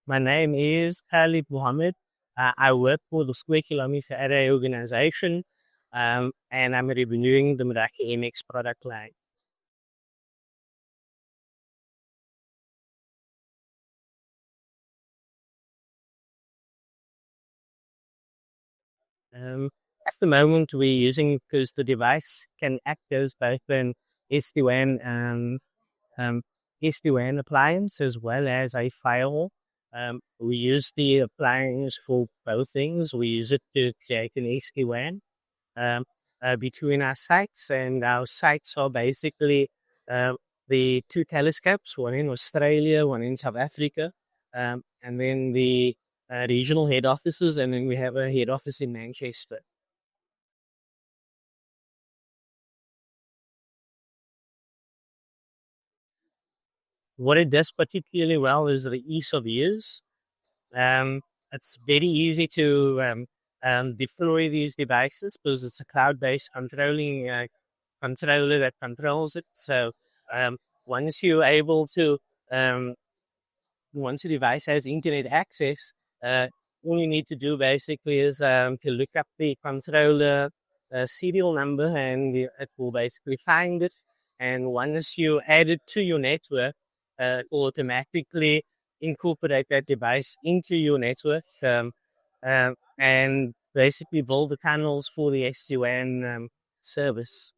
My name is Khalid Mohammed. I work for the Square Kilometer Array organization, and I'm reviewing the Meraki MX product line. Um, at the moment, we're using because the device can act as both an SD-WAN um, SD-WAN appliance as well as a firewall. We use the appliance for both things. We use it to create an SD-WAN um, between our sites, and our sites are basically uh, the two telescopes, one in Australia, one in South Africa, and then the regional head offices, and then we have a head office in Manchester. What it does particularly well is the ease of use. Um, it's very easy to deploy these devices because it's a cloud-based controlling controller that controls it. So um, once you're able to, um, once the device has internet access, all you need to do basically is to look up the controller serial number, and it will basically find it. And once you add it to your network, it will automatically incorporate that device into your network, and basically build the tunnels for the SD-WAN service.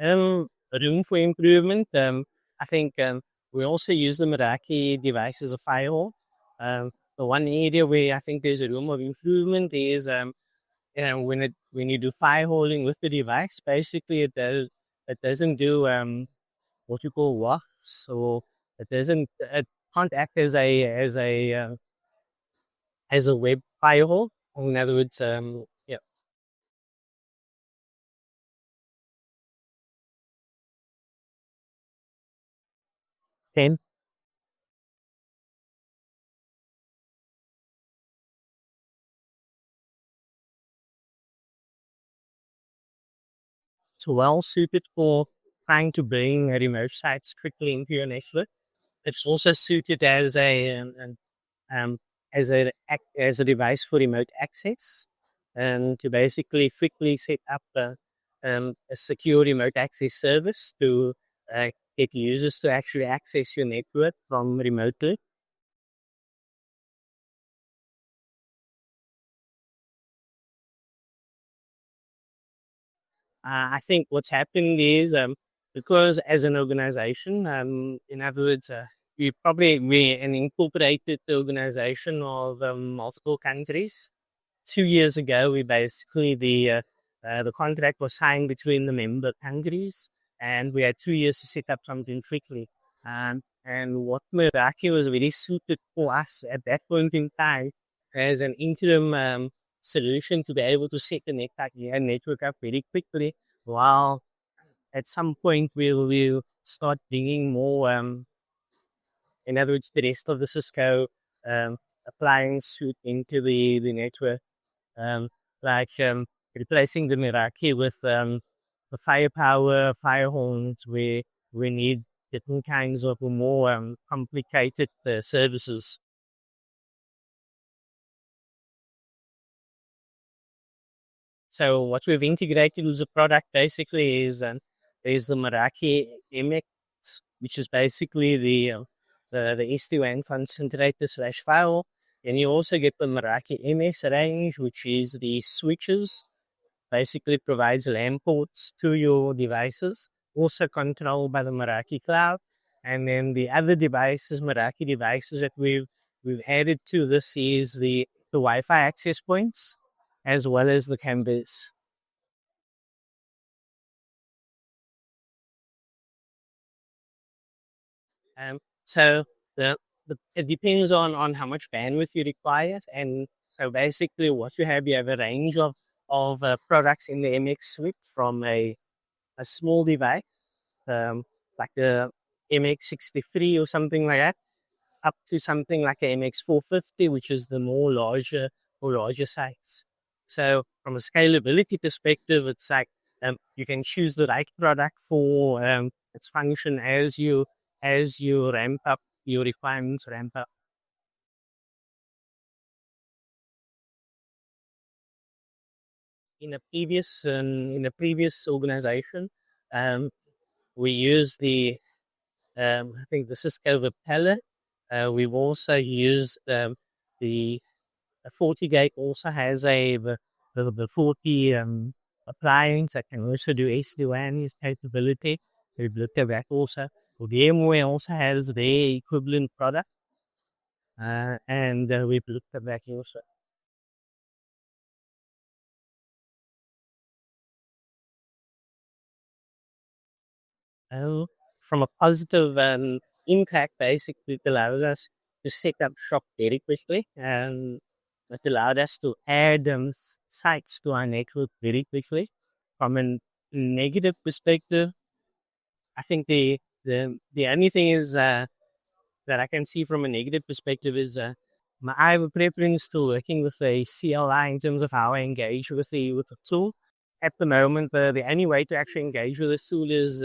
Room for improvement. I think we also use the Meraki device as a firewall. The one area where I think there's a room of improvement is when you do firewalling with the device, basically it doesn't do what you call WAF, so it can't act as a web firewall. In other words, yeah, then it's well suited for trying to bring remote sites quickly into your network. It's also suited um, as a device for remote access, and to basically quickly set up a secure remote access service to get users to actually access your network from remotely. I think what's happening is because as an organization, in other words, we're an incorporated organization of multiple countries. 2 years ago, we basically the contract was signed between the member countries, and we had 2 years to set up something quickly. And what Meraki was really suited for us at that point in time as an interim solution to be able to set the network up very quickly, while at some point we'll start bringing more, in other words, the rest of the Cisco appliance suite into the network, um, like replacing the Meraki with the firepower, fire horns, where we need different kinds of more complicated services. So what we've integrated with the product basically is the Meraki MX, which is basically the SD-WAN concentrator slash firewall. And you also get the Meraki MS range, which is the switches, basically provides LAN ports to your devices, also controlled by the Meraki cloud. And then the other devices, Meraki devices that we've added to this is the Wi-Fi access points as well as the cameras. So it depends on how much bandwidth you require, and so basically what you have a range of products in the MX suite, from a small device, like the MX63 or something like that, up to something like a MX450, which is the more larger or larger size. So from a scalability perspective, it's like you can choose the right product for its function as you ramp up your requirements, ramp up. In a previous organization, um, we use the I think the Cisco Vipella. We've also used the 40 gate also has the 40 appliance that can also do SD-WAN capability. We've looked at that also. VMware also has their equivalent product, and we've looked at that also. Oh, from a positive impact, basically, it allowed us to set up shop very quickly, and it allowed us to add sites to our network very quickly. From a negative perspective, I think the only thing is that I can see from a negative perspective is I have a preference to working with a CLI in terms of how I engage with the tool. At the moment, the only way to actually engage with this tool is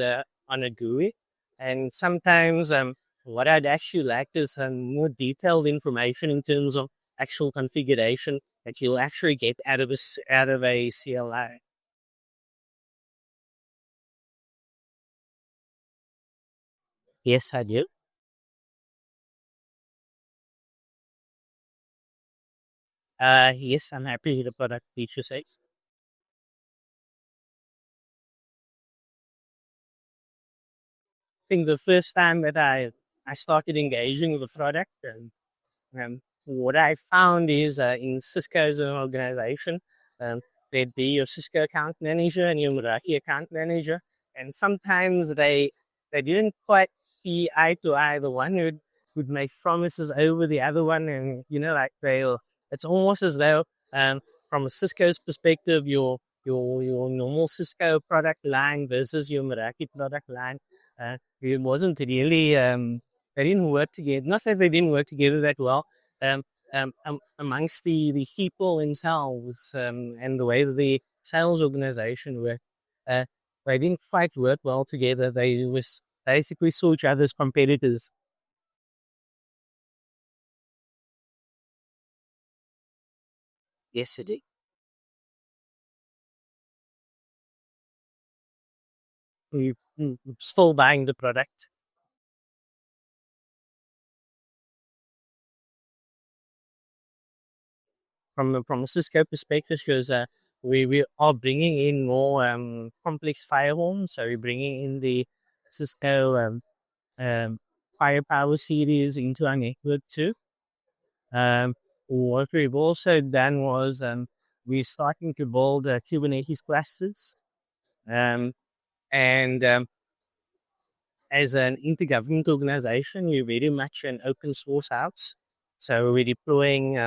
on a GUI, and sometimes what I'd actually like is more detailed information in terms of actual configuration that you'll actually get out of a CLI. Yes, I do. Yes, I'm happy with the product feature set. Think the first time that I started engaging with the product, and what I found is in Cisco as an organization, um, there'd be your Cisco account manager and your Meraki account manager, and sometimes they didn't quite see eye to eye. The one would make promises over the other one, and like they'll. It's almost as though, from a Cisco's perspective, your normal Cisco product line versus your Meraki product line, it wasn't really they didn't work together. Not that they didn't work together that well, um, amongst the people themselves, and the way that the sales organization worked, uh, they didn't quite work well together. They was basically saw each other as competitors. Yes, it did. We still buying the product from a Cisco perspective because we are bringing in more complex firewalls. So we're bringing in the Cisco um, Firepower series into our network too. Um, what we've also done was we're starting to build Kubernetes clusters. Um, and as an intergovernment organization, we're very much an open source house. So we're deploying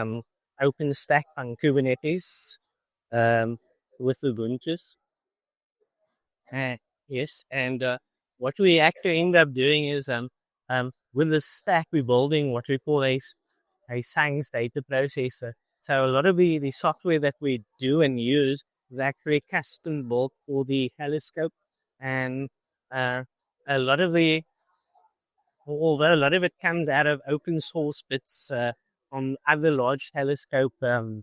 OpenStack on Kubernetes um, with Ubuntu. Uh, yes, and what we actually end up doing is with the stack, we're building what we call a science data processor. So a lot of the software that we do and use is actually custom built for the telescope, and uh, a lot of the although a lot of it comes out of open source bits from other large telescope, the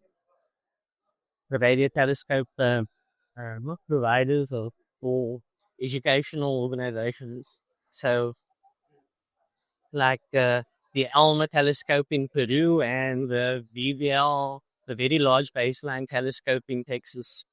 radio telescope not providers or educational organizations. So like the ALMA telescope in Peru and the VVL, the Very Large Baseline Telescope in Texas.